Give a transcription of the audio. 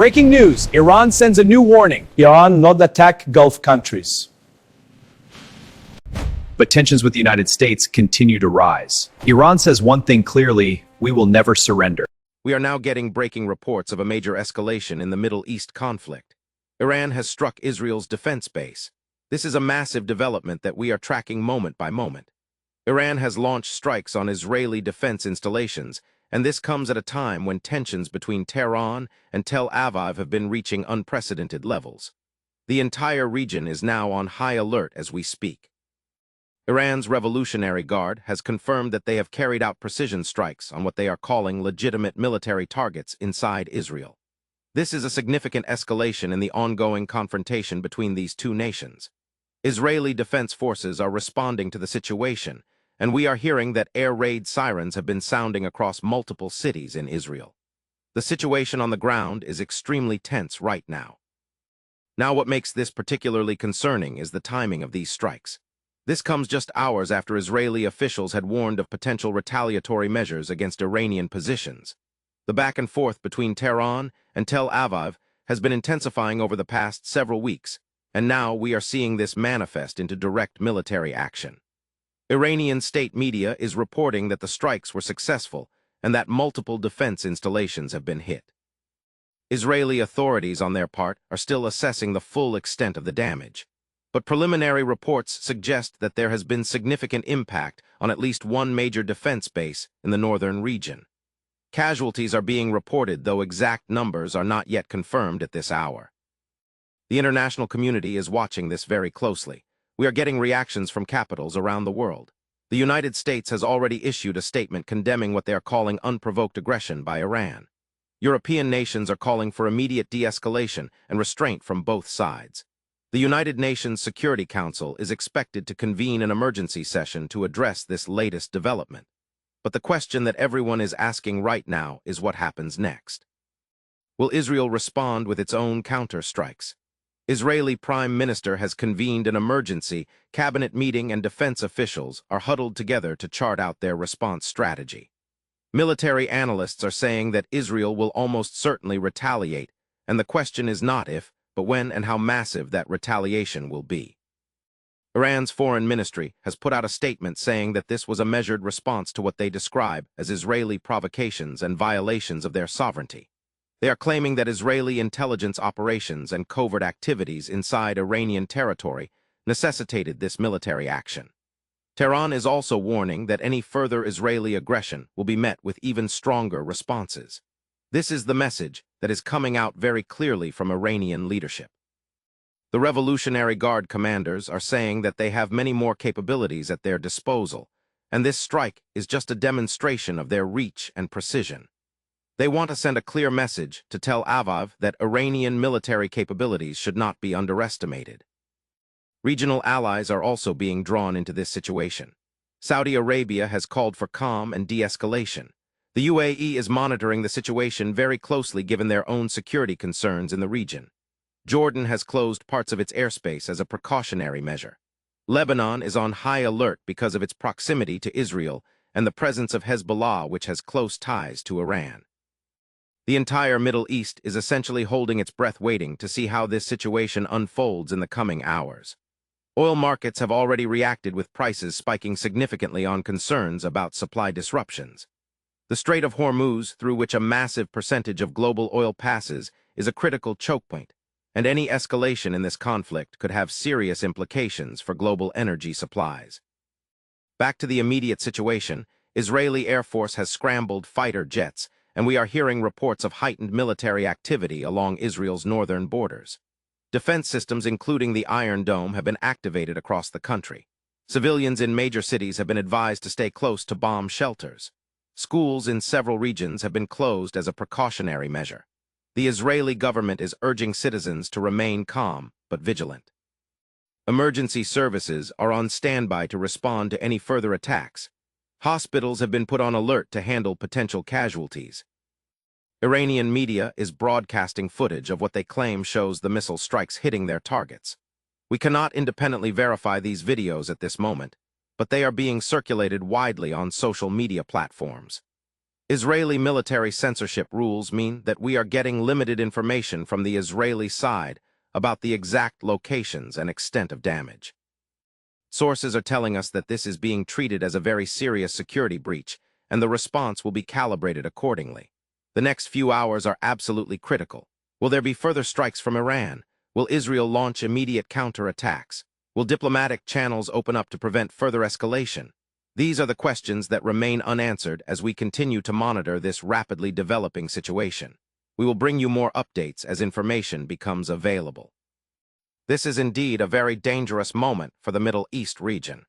Breaking news, Iran sends a new warning. Iran not attack Gulf countries. But tensions with the United States continue to rise. Iran says one thing clearly: we will never surrender. We are now getting breaking reports of a major escalation in the Middle East conflict. Iran has struck Israel's defense base. This is a massive development that we are tracking moment by moment. Iran has launched strikes on Israeli defense installations, and this comes at a time when tensions between Tehran and Tel Aviv have been reaching unprecedented levels. The entire region is now on high alert as we speak. Iran's Revolutionary Guard has confirmed that they have carried out precision strikes on what they are calling legitimate military targets inside Israel. This is a significant escalation in the ongoing confrontation between these two nations. Israeli defense forces are responding to the situation, and we are hearing that air raid sirens have been sounding across multiple cities in Israel. The situation on the ground is extremely tense right now. Now, what makes this particularly concerning is the timing of these strikes. This comes just hours after Israeli officials had warned of potential retaliatory measures against Iranian positions. The back and forth between Tehran and Tel Aviv has been intensifying over the past several weeks, and now we are seeing this manifest into direct military action. Iranian state media is reporting that the strikes were successful and that multiple defense installations have been hit. Israeli authorities, on their part, are still assessing the full extent of the damage, but preliminary reports suggest that there has been significant impact on at least one major defense base in the northern region. Casualties are being reported, though exact numbers are not yet confirmed at this hour. The international community is watching this very closely. We are getting reactions from capitals around the world. The United States has already issued a statement condemning what they are calling unprovoked aggression by Iran. European nations are calling for immediate de-escalation and restraint from both sides. The United Nations Security Council is expected to convene an emergency session to address this latest development. But the question that everyone is asking right now is what happens next. Will Israel respond with its own counter-strikes? Israeli Prime Minister has convened an emergency cabinet meeting, and defense officials are huddled together to chart out their response strategy. Military analysts are saying that Israel will almost certainly retaliate, and the question is not if, but when and how massive that retaliation will be. Iran's foreign ministry has put out a statement saying that this was a measured response to what they describe as Israeli provocations and violations of their sovereignty. They are claiming that Israeli intelligence operations and covert activities inside Iranian territory necessitated this military action. Tehran is also warning that any further Israeli aggression will be met with even stronger responses. This is the message that is coming out very clearly from Iranian leadership. The Revolutionary Guard commanders are saying that they have many more capabilities at their disposal, and this strike is just a demonstration of their reach and precision. They want to send a clear message to Tel Aviv that Iranian military capabilities should not be underestimated. Regional allies are also being drawn into this situation. Saudi Arabia has called for calm and de-escalation. The UAE is monitoring the situation very closely given their own security concerns in the region. Jordan has closed parts of its airspace as a precautionary measure. Lebanon is on high alert because of its proximity to Israel and the presence of Hezbollah, which has close ties to Iran. The entire Middle East is essentially holding its breath, waiting to see how this situation unfolds in the coming hours. Oil markets have already reacted, with prices spiking significantly on concerns about supply disruptions. The Strait of Hormuz, through which a massive percentage of global oil passes, is a critical choke point, and any escalation in this conflict could have serious implications for global energy supplies. Back to the immediate situation, Israeli Air Force has scrambled fighter jets, and we are hearing reports of heightened military activity along Israel's northern borders. Defense systems, including the Iron Dome, have been activated across the country. Civilians in major cities have been advised to stay close to bomb shelters. Schools in several regions have been closed as a precautionary measure. The Israeli government is urging citizens to remain calm but vigilant. Emergency services are on standby to respond to any further attacks. Hospitals have been put on alert to handle potential casualties. Iranian media is broadcasting footage of what they claim shows the missile strikes hitting their targets. We cannot independently verify these videos at this moment, but they are being circulated widely on social media platforms. Israeli military censorship rules mean that we are getting limited information from the Israeli side about the exact locations and extent of damage. Sources are telling us that this is being treated as a very serious security breach, and the response will be calibrated accordingly. The next few hours are absolutely critical. Will there be further strikes from Iran? Will Israel launch immediate counterattacks? Will diplomatic channels open up to prevent further escalation? These are the questions that remain unanswered as we continue to monitor this rapidly developing situation. We will bring you more updates as information becomes available. This is indeed a very dangerous moment for the Middle East region.